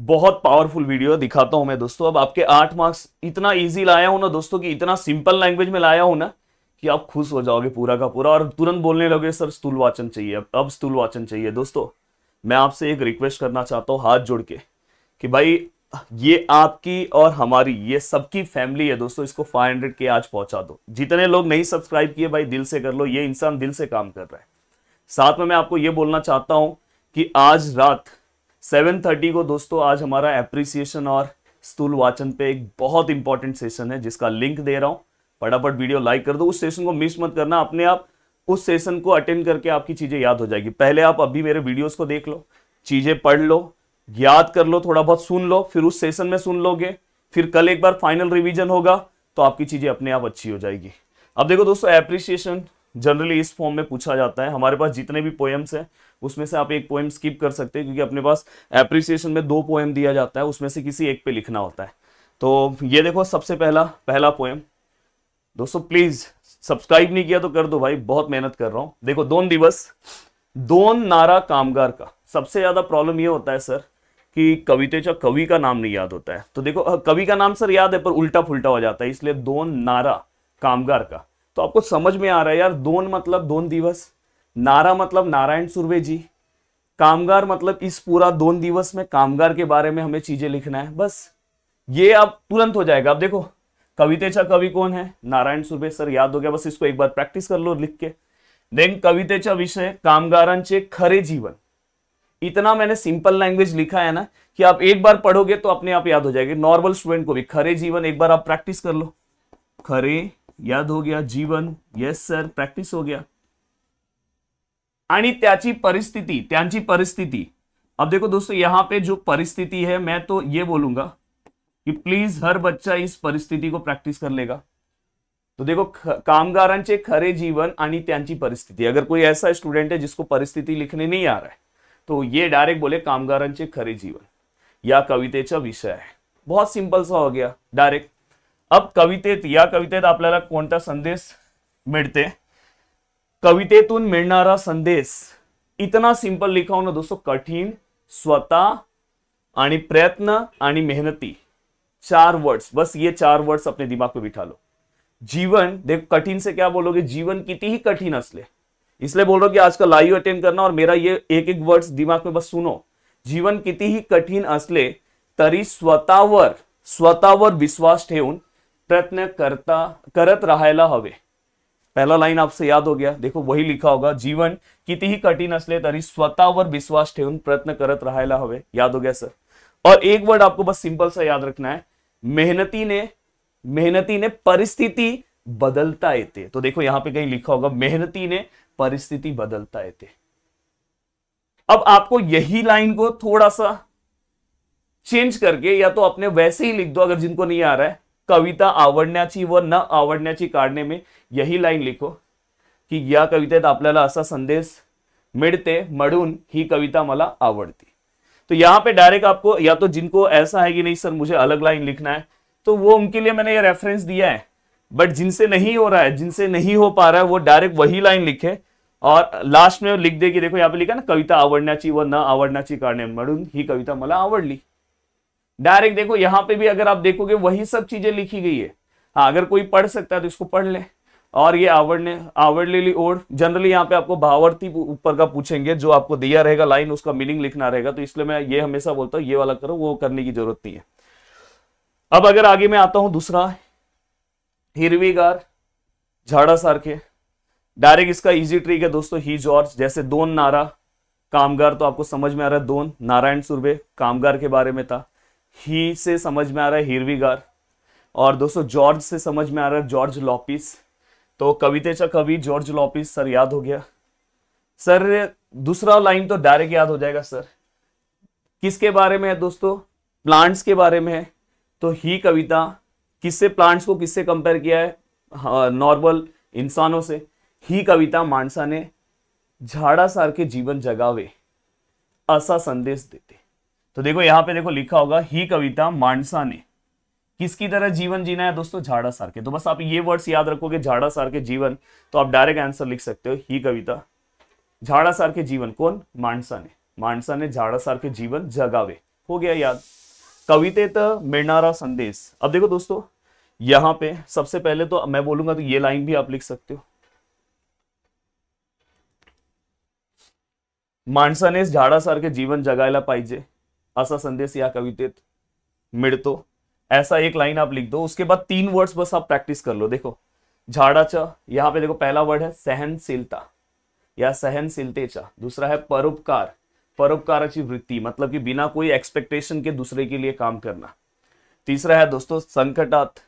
बहुत powerful video दिखाता हूं मैं दोस्तों। अब आपके 8 मार्क्स इतना इजी लाया हूं ना दोस्तों, कि इतना सिंपल लैंग्वेज में लाया हूं ना कि आप खुश हो जाओगे पूरा का पूरा, और तुरंत बोलने लगे सर स्थूल वाचन चाहिए, अब स्थूल वाचन चाहिए। दोस्तों मैं आपसे एक रिक्वेस्ट करना चाहता हूं हाथ जोड़ के कि भाई ये आपकी और हमारी, ये सबकी फैमिली है दोस्तों, इसको 500 के आज पहुंचा दो। जितने लोग नहीं सब्सक्राइब किए भाई दिल से कर लो, ये इंसान दिल से काम कर रहा है। साथ में मैं आपको ये बोलना चाहता हूं कि आज रात 7:30 को दोस्तों, आज हमारा एप्रिसिएशन और स्थूल वाचन पे एक बहुत इंपॉर्टेंट सेशन है जिसका लिंक दे रहा हूं। फटाफट वीडियो लाइक कर दो, उस सेशन को मिस मत करना। अपने आप उस सेशन को अटेंड करके आपकी चीजें याद हो जाएगी। पहले आप अभी मेरे वीडियोस को देख लो, चीजें पढ़ लो, याद कर लो, थोड़ा बहुत सुन लो, फिर उस सेशन में सुन लोगे, फिर कल एक बार फाइनल रिवीजन होगा तो आपकी चीजें अपने आप अच्छी हो जाएगी। अब देखो दोस्तों, एप्रिसिएशन जनरली इस फॉर्म में पूछा जाता है। हमारे पास जितने भी पोएम्स हैं उसमें से आप एक पोएम स्किप कर सकते हैं, क्योंकि अपने पास एप्रिसिएशन में 2 पोएम दिया जाता है, उसमें से किसी एक पे लिखना होता है। तो ये देखो सबसे पहला पोएम। दोस्तों प्लीज सब्सक्राइब नहीं किया तो कर दो भाई, बहुत मेहनत कर रहा हूं। देखो, दोन दिवस, दोन नारा कामगार का। सबसे ज्यादा प्रॉब्लम ये होता है सर कि कवितेचा कवि का नाम नहीं याद होता है। तो देखो, कवि का नाम सर याद है पर उल्टा फुल्टा हो जाता है, इसलिए दोन नारा कामगार का। तो आपको समझ में आ रहा है यार, दोन मतलब दोन दिवस, नारा मतलब नारायण सुर्वे जी, कामगार मतलब इस पूरा 2 दिवस में कामगार के बारे में हमें चीजें लिखना है। बस ये अब तुरंत हो जाएगा। अब देखो, कवितेचा कवि कौन है? नारायण सुर्वे सर, याद हो गया। बस इसको एक बार प्रैक्टिस कर लो लिख के। देन कवितेचा विषय कामगारांचे खरे जीवन। इतना मैंने सिंपल लैंग्वेज लिखा है ना कि आप एक बार पढ़ोगे तो अपने आप याद हो जाएगी। नॉर्मल स्टूडेंट को भी खरे जीवन एक बार आप प्रैक्टिस कर लो। खरे याद हो गया, जीवन यस सर, प्रैक्टिस हो गया। आणि त्याची परिस्थिती, त्यांची परिस्थिती। अब देखो दोस्तों, यहां पे जो परिस्थिति है, मैं तो ये बोलूंगा कि प्लीज हर बच्चा इस परिस्थिति को प्रैक्टिस कर लेगा। तो देखो, कामगारांचे खरे जीवन आणि त्यांची परिस्थिति। अगर कोई ऐसा स्टूडेंट है जिसको परिस्थिति लिखने नहीं आ रहा है तो ये डायरेक्ट बोले कामगारांचे खरे जीवन या कवितेचा विषय है। बहुत सिंपल सा हो गया डायरेक्ट। अब कवितेत, या कवितेत आपल्याला कोणता संदेश मिळते? कवितेतून मिळणारा संदेश इतना सिंपल लिखा हो ना दोस्तों, कठिन, स्वतः आणि प्रयत्न आणि मेहनती। 4 वर्ड्स, बस ये 4 वर्ड्स अपने दिमाग पे बिठा लो। जीवन, देखो कठिन से क्या बोलोगे? जीवन किती ही कठिन असले, इसलिए बोल रहा हूं कि आज का लाइव अटेंड करना और मेरा ये एक एक वर्ड्स दिमाग में बस सुनो। जीवन किती ही कठीण असले तरी स्वतःवर विश्वास ठेवून प्रयत्न करत राहायला हवे। पहला लाइन आपसे याद हो गया। देखो वही लिखा होगा, जीवन कितीही कठीण असले तरी स्वतःवर विश्वास ठेवून प्रयत्न करत राहायला हवे। याद हो गया सर। और एक वर्ड आपको बस सिंपल सा याद रखना है, मेहनती ने परिस्थिति बदलता येते। तो देखो यहां पे कहीं लिखा होगा, मेहनती ने परिस्थिति बदलता येते। अब आपको यही लाइन को थोड़ा सा चेंज करके या तो अपने वैसे ही लिख दो, अगर जिनको नहीं आ रहा है। कविता आवडण्याची व न आवडण्याची काढणे में यही लाइन लिखो की या कवितेत आपल्याला असा संदेश मिळते म्हणून ही कविता मला आवडती। तो यहां पे डायरेक्ट आपको, या तो जिनको ऐसा है कि नहीं सर मुझे अलग लाइन लिखना है, तो वो उनके लिए मैंने ये रेफरेंस दिया है। बट जिनसे नहीं हो रहा है, जिनसे नहीं हो पा रहा है, वो डायरेक्ट वही लाइन लिखे और लास्ट में लिख दे कि देखो यहाँ पे लिखा ना, कविता आवडण्याची व न आवडण्याची कारणे म्हणून ही कविता मला आवडली। डायरेक्ट देखो यहाँ पे भी अगर आप देखोगे वही सब चीजें लिखी गई है। हाँ, अगर कोई पढ़ सकता है तो इसको पढ़ ले। और ये आवडलेली ओढ, जनरली यहाँ पे आपको भावार्थी ऊपर का पूछेंगे, जो आपको दिया रहेगा लाइन उसका मीनिंग लिखना रहेगा। तो इसलिए मैं ये हमेशा बोलता हूँ ये वाला करो, वो करने की जरूरत नहीं है। अब अगर आगे मैं आता हूं, दूसरा हिरवीगार झाडासारखे। डायरेक्ट इसका इजी ट्रिक है दोस्तों, ही जॉर्ज। जैसे दोन नारा कामगार, तो आपको समझ में आ रहा है दोन, नारायण सुर्वे कामगार के बारे में था। ही से समझ में आ रहा है हिरवीगार, और दोस्तों जॉर्ज से समझ में आ रहा है जॉर्ज लॉपिस। तो कवितेचा कवि जॉर्ज लॉपिस सर, याद हो गया सर। दूसरा लाइन तो डायरेक्ट याद हो जाएगा सर। किसके बारे में है दोस्तों? प्लांट्स के बारे में है। तो ही कविता किससे, प्लांट्स को किससे कंपेयर किया है? नॉर्मल इंसानों से। ही कविता माणसाने झाडासारखे जीवन जगावे असा संदेश देते। तो देखो यहां पे देखो लिखा होगा, ही कविता माणसाने किसकी तरह जीवन जीना है दोस्तों? झाडासारखे। तो बस आप ये वर्ड्स याद रखोगे, झाडासारखे जीवन, तो आप डायरेक्ट आंसर लिख सकते हो। ही कविता झाडासारखे जीवन, कौन? माणसाने झाडासारखे जीवन जगावे। हो गया याद। कवितेत मिळणारा संदेश। अब देखो दोस्तों, यहां पे सबसे पहले तो मैं बोलूंगा तो ये लाइन भी आप लिख सकते हो, माणसाने झाडासारखे जीवन जगायला पाहिजे असा संदेश या कवितेत मिळतो। ऐसा एक लाइन आप लिख दो। उसके बाद 3 वर्ड्स बस आप प्रैक्टिस कर लो। देखो झाडाचा, यहां पे देखो पहला वर्ड है सहनशीलता या सहनशीलतेचा, दूसरा है परोपकार, परोपकाराची वृत्ति मतलब कि बिना कोई एक्सपेक्टेशन के दूसरे के लिए काम करना। तीसरा है दोस्तों संकटात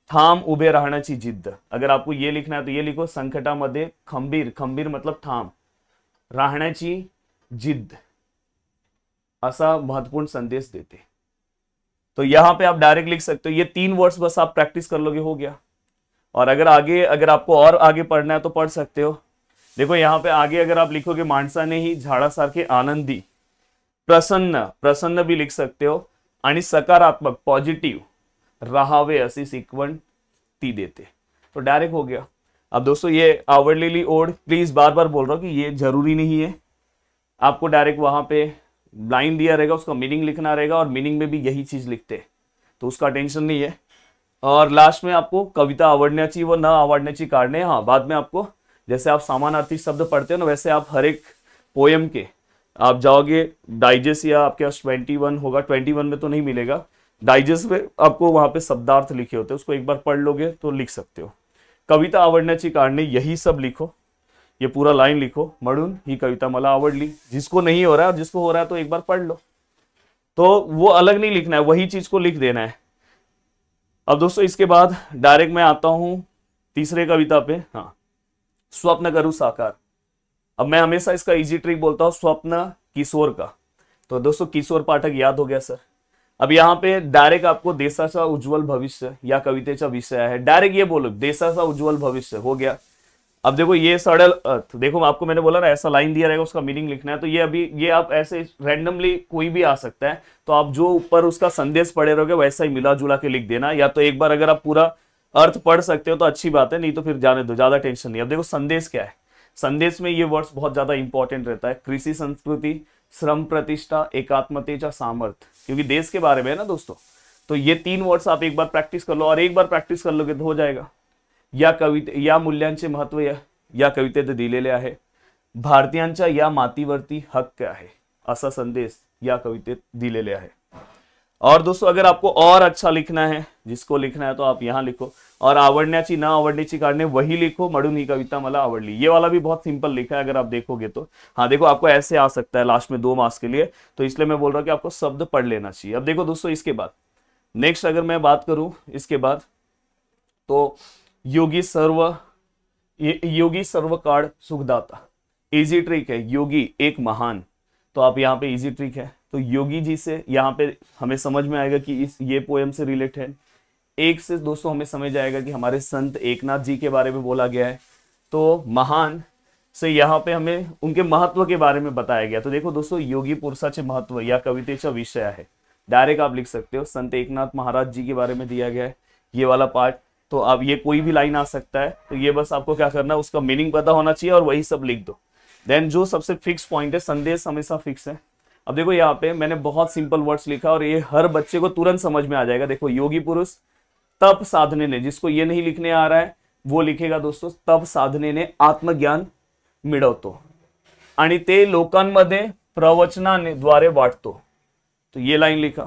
ठाम उभे राहण्याची जिद्द। अगर आपको ये लिखना है तो ये लिखो, संकटामध्ये खंबीर, खंबीर मतलब ठाम, राहण्याची जिद्द असा महत्वपूर्ण संदेश देते। तो यहां पे आप डायरेक्ट लिख सकते हो। ये 3 वर्ड्स बस आप प्रैक्टिस कर लोगे, हो गया। और अगर आपको और आगे पढ़ना है तो पढ़ सकते हो। देखो यहां पे आगे अगर आप लिखोगे, माणसाने ही झाडासारखे आनंदी, प्रसन्न, प्रसन्न भी लिख सकते हो, आणि सकारात्मक पॉझिटिव्ह राहावे अशी शिकवण ती देते। तो डायरेक्ट हो गया। अब दोस्तों ये आवडलेली ओढ, प्लीज बार बार बोल रहा हूं कि ये जरूरी नहीं है, आपको डायरेक्ट वहां पे लाइन दिया रहेगा, उसका मीनिंग लिखना रहेगा और मीनिंग में भी यही चीज लिखते, तो उसका टेंशन नहीं है। और लास्ट में आपको कविता आवडण्याची व न आवडण्याची कारणे, हाँ बाद में आपको, जैसे आप समानार्थी शब्द पढ़ते हो ना, वैसे आप हर एक पोएम के आप जाओगे डाइजेस्ट, या आपके पास 21 होगा, 21 में तो नहीं मिलेगा, डाइजेस्ट में आपको वहां पे शब्दार्थ लिखे होते हैं, उसको एक बार पढ़ लोगे तो लिख सकते हो। कविता आवडण्याची कारणे यही सब लिखो, ये पूरा लाइन लिखो, म्हणून ही कविता मला आवडली। जिसको नहीं हो रहा है और जिसको हो रहा है तो एक बार पढ़ लो, तो वो अलग नहीं लिखना है, वही चीज को लिख देना है। अब दोस्तों इसके बाद डायरेक्ट मैं आता हूं तीसरे कविता पे। हाँ, स्वप्न करूं साकार। अब मैं हमेशा इसका इजी ट्रिक बोलता हूं, स्वप्न किशोर का। तो दोस्तों किशोर पाठक याद हो गया सर। अब यहाँ पे डायरेक्ट आपको देशाचा उज्ज्वल भविष्य या कवितेचा विषय है, डायरेक्ट ये बोलो देशाचा उज्ज्वल भविष्य, हो गया। अब देखो ये सड़ल अर्थ, देखो आपको मैंने बोला ना ऐसा लाइन दिया रहेगा, उसका मीनिंग लिखना है। तो ये अभी ये आप ऐसे रैंडमली कोई भी आ सकता है, तो आप जो ऊपर उसका संदेश पढ़े रहोगे वैसा ही मिला जुला के लिख देना। या तो एक बार अगर आप पूरा अर्थ पढ़ सकते हो तो अच्छी बात है, नहीं तो फिर जाने दो, ज्यादा टेंशन नहीं। अब देखो संदेश क्या है, संदेश में ये वर्ड्स बहुत ज्यादा इंपॉर्टेंट रहता है। कृषि संस्कृति, श्रम प्रतिष्ठा, एकात्मतेचा सामर्थ्य, क्योंकि देश के बारे में है ना दोस्तों। तो ये 3 वर्ड्स आप एक बार प्रैक्टिस कर लो, और एक बार प्रैक्टिस कर लोगे तो हो जाएगा। या कविते या मूल्यांचे महत्व या कवितेत दिलेले आहे, भारतीयांच्या या मातीवरती हक्क आहे असा संदेश या कवितेत दिलेले आहे। और दोस्तों अगर आपको और अच्छा लिखना है, जिसको लिखना है तो आप यहाँ लिखो, और आवडण्याची न आवडण्याची कारणे वही लिखो, म्हणून ही कविता मला आवडली। ये वाला भी बहुत सिंपल लिखा है अगर आप देखोगे तो। हाँ देखो आपको ऐसे आ सकता है लास्ट में 2 मार्क्स के लिए, तो इसलिए मैं बोल रहा हूँ कि आपको शब्द पढ़ लेना चाहिए। अब देखो दोस्तों इसके बाद नेक्स्ट अगर मैं बात करूं इसके बाद, तो योगी सर्व काळ सुखदाता, इजी ट्रिक है, योगी एक महान, तो आप यहाँ पे इजी ट्रिक है। तो योगी जी से यहाँ पे हमें समझ में आएगा कि ये पोएम से रिलेट है। एक से दोस्तों हमें समझ आएगा कि हमारे संत एकनाथ जी के बारे में बोला गया है। तो महान से यहाँ पे हमें उनके महत्व के बारे में बताया गया। तो देखो दोस्तों योगी पुरुषाचे महत्व या कवितेचा विषय है, डायरेक्ट आप लिख सकते हो। संत एकनाथ महाराज जी के बारे में दिया गया है ये वाला पार्ट। तो अब ये कोई भी लाइन आ सकता है, तो ये बस आपको क्या करना है, उसका मीनिंग पता होना चाहिए और वही सब लिख दो। देन जो सबसे फिक्स पॉइंट है, संदेश हमेशा फिक्स है। अब देखो यहाँ पे मैंने बहुत सिंपल वर्ड्स लिखा और ये हर बच्चे को तुरंत समझ में आ जाएगा। देखो योगी पुरुष तप साधनेने, जिसको ये नहीं लिखने आ रहा है वो लिखेगा दोस्तों, तप साधनेने आत्मज्ञान मिळवतो आणि ते लोकांमध्ये प्रवचनाने द्वारे वाटतो। तो ये लाइन लिखा,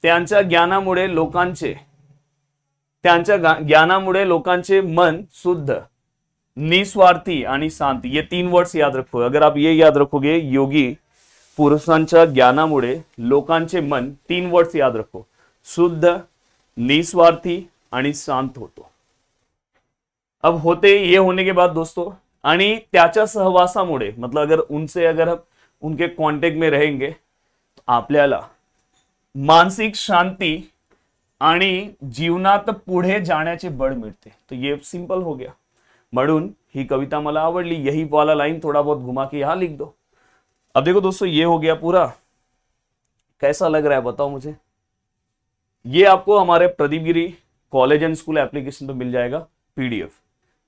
त्यांच्या ज्ञानामुळे लोकांचे मन शुद्ध, निस्वार्थी आणि शांत। ये 3 वर्ड्स याद रखो। अगर आप ये याद रखोगे, योगी पुरुषांच्या ज्ञानामुळे लोकांचे मन, 3 वर्ड्स याद रखो, शुद्ध, निस्वार्थी आणि शांत होतो। अब होते ये होने के बाद दोस्तों, आणि त्याच्या सहवासामुळे, मतलब अगर हम उनके कांटेक्ट में रहेंगे तो आपल्याला मानसिक शांति आणि जीवनात पुढे जाण्याचे बळ मिळते। तो ये सिंपल हो गया, म्हणून ही कविता मला आवडली। यही वाला लाइन थोड़ा बहुत घुमा के यहां लिख दो। अब देखो दोस्तों ये हो गया पूरा। कैसा लग रहा है बताओ मुझे। ये आपको हमारे प्रदीप गिरी कॉलेज एंड स्कूल एप्लीकेशन पे मिल जाएगा पीडीएफ।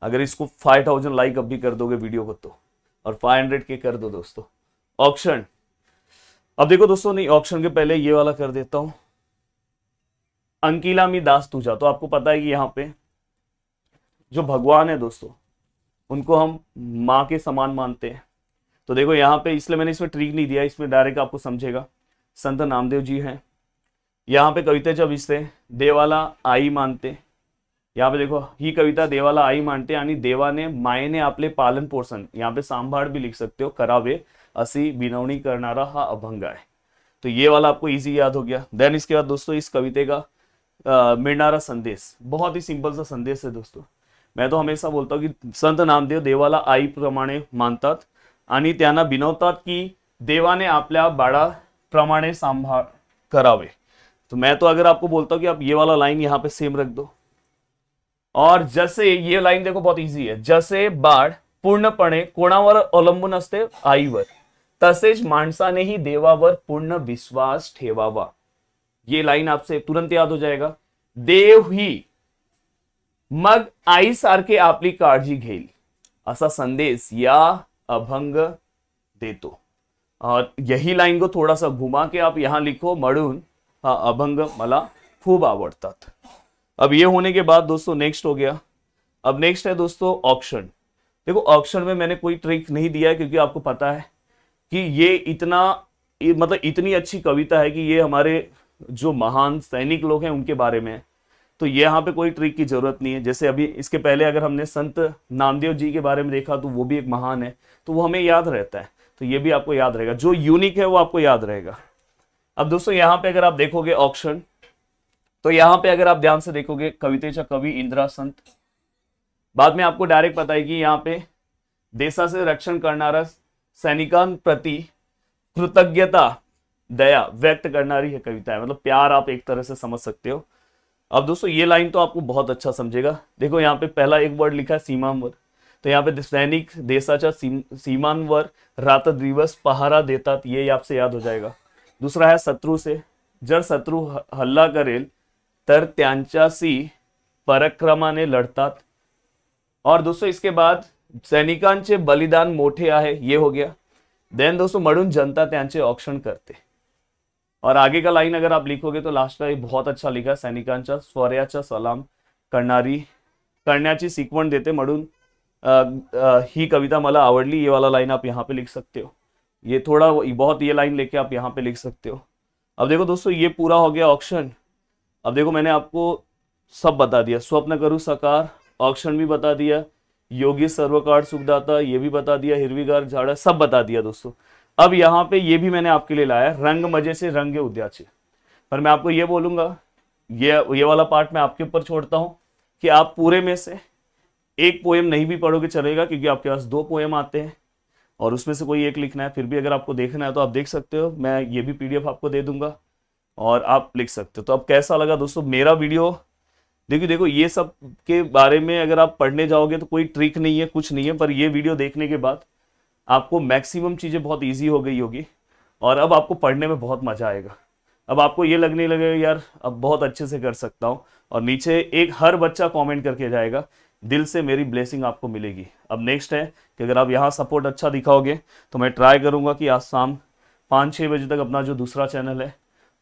अगर इसको 5000 लाइक अभी कर दोगे वीडियो को तो, और 500 के कर दो दोस्तों। ऑप्शन अब देखो दोस्तों, नहीं ऑप्शन के पहले ये वाला कर देता हूं, अंकिला मी दास तुझा। तो आपको पता है कि यहाँ पे जो भगवान है दोस्तों, उनको हम माँ के समान मानते हैं। तो देखो यहाँ पे, इसलिए मैंने इसमें ट्रिक नहीं दिया, इसमें डायरेक्ट आपको समझेगा। संत नामदेव जी हैं, यहाँ पे कवितेच्या विसते देवाला आई मानते। यहाँ पे देखो, ही कविता देवाला आई मानते आणि देवाने मायेने आपले पालन पोषण, यहाँ पे सांभाळ भी लिख सकते हो, करावे असी विनवणी करणारा हा अभंग आहे। तो ये वाला आपको इजी याद हो गया। देन इसके बाद दोस्तों, इस कविते का मिळणारा संदेश, बहुत ही सिंपल सा संदेश है दोस्तों। मैं तो हमेशा बोलता हूँ कि संत नामदेव देवाला आई प्रमाणे मानतात आणि त्यांना विनवतात की देवाने आपल्या बाळाप्रमाणे सांभाळ करावे। तो मैं तो अगर आपको बोलता हूँ कि आप ये वाला लाइन यहाँ पे सेम रख दो, और जसे ये लाइन देखो बहुत इजी है, जसे बाळ पूर्णपणे कोणावर अवलंबून असते, आईवर, तसेच माणसानेही देवावर पूर्ण विश्वास ठेवावा। ये लाइन आपसे तुरंत याद हो जाएगा। देव ही मग आई सारखे आपली काळजी घेईल, असा संदेश या अभंग देतो। और यही लाइन को थोड़ा सा घुमा के आप यहां लिखो, म्हणून हा अभंग मला खूब आवडतात। अब ये होने के बाद दोस्तों नेक्स्ट हो गया। अब नेक्स्ट है दोस्तों ऑप्शन। देखो ऑप्शन में मैंने कोई ट्रिक नहीं दिया है, क्योंकि आपको पता है कि ये मतलब इतनी अच्छी कविता है कि ये हमारे जो महान सैनिक लोग हैं उनके बारे में है। तो यहाँ पे कोई ट्रिक की जरूरत नहीं है। जैसे अभी इसके पहले अगर हमने संत नामदेव जी के बारे में देखा, तो वो भी एक महान है, तो वो हमें याद रहता है। तो ये भी आपको याद रहेगा, जो यूनिक है वो आपको याद रहेगा। अब दोस्तों यहाँ पे अगर आप देखोगे ऑप्शन, तो यहाँ पे अगर आप ध्यान से देखोगे, कवितेचा कवि इंदिरा संत। बाद में आपको डायरेक्ट पता है कि यहाँ पे देशाचे रक्षण करणारा सैनिकांप्रती कृतज्ञता दया व्यक्त करनारी है कविता है, मतलब प्यार आप एक तरह से समझ सकते हो। अब दोस्तों ये लाइन तो आपको बहुत अच्छा समझेगा। देखो यहाँ पे पहला एक वर्ड लिखा है सीमांवर, तो यहाँ पे सैनिक देशाच्या सीमांवर रात दिवस पहारा देतात, ये आपसे याद हो जाएगा। दूसरा है शत्रु से, जर शत्रु हल्ला करेल तर त्यांच्याशी पराक्रमाने लढतात। और दोस्तों इसके बाद सैनिकांचे बलिदान मोठे आहे, ये हो गया। देन दोस्तों म्हणून जनता त्यांचे औक्षण करते। और आगे का लाइन अगर आप लिखोगे तो लास्ट का बहुत अच्छा लिखा, सैनिकांच्या स्वराचा सलाम करण्याची शिकवण देते, म्हणून ही कविता मला आवडली, ये वाला लाइन आप यहाँ पे लिख सकते हो। ये थोड़ा बहुत ये लाइन लेके आप यहाँ पे लिख सकते हो। अब देखो दोस्तों ये पूरा हो गया ऑप्शन। अब देखो मैंने आपको सब बता दिया, स्वप्न करू साकार, ऑप्शन भी बता दिया, योगी सर्वकाळ सुखदाता ये भी बता दिया, हिरवीगार झाड़ सब बता दिया दोस्तों। अब यहाँ पे ये भी मैंने आपके लिए लाया, रंग मजे से रंगे उद्याचे। पर मैं आपको ये बोलूंगा, ये वाला पार्ट मैं आपके ऊपर छोड़ता हूँ कि आप पूरे में से एक पोएम नहीं भी पढ़ोगे चलेगा, क्योंकि आपके पास 2 पोएम आते हैं और उसमें से कोई एक लिखना है। फिर भी अगर आपको देखना है तो आप देख सकते हो, मैं ये भी PDF आपको दे दूंगा और आप लिख सकते हो। तो अब कैसा लगा दोस्तों मेरा वीडियो? देखो ये सब के बारे में अगर आप पढ़ने जाओगे तो कोई ट्रिक नहीं है, कुछ नहीं है, पर ये वीडियो देखने के बाद आपको मैक्सिमम चीज़ें बहुत ईजी हो गई होगी और अब आपको पढ़ने में बहुत मजा आएगा। अब आपको ये लगने लगेगा यार अब बहुत अच्छे से कर सकता हूँ, और नीचे एक हर बच्चा कमेंट करके जाएगा, दिल से मेरी ब्लेसिंग आपको मिलेगी। अब नेक्स्ट है कि अगर आप यहाँ सपोर्ट अच्छा दिखाओगे तो मैं ट्राई करूँगा कि आज शाम 5-6 बजे तक अपना जो दूसरा चैनल है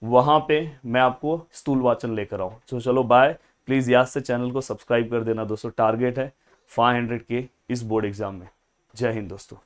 वहाँ पे मैं आपको स्थूल वाचन लेकर आऊँ। तो चलो बाय। प्लीज़ याद से चैनल को सब्सक्राइब कर देना दोस्तों। टारगेट है 500K इस बोर्ड एग्जाम में। जय हिंद दोस्तों।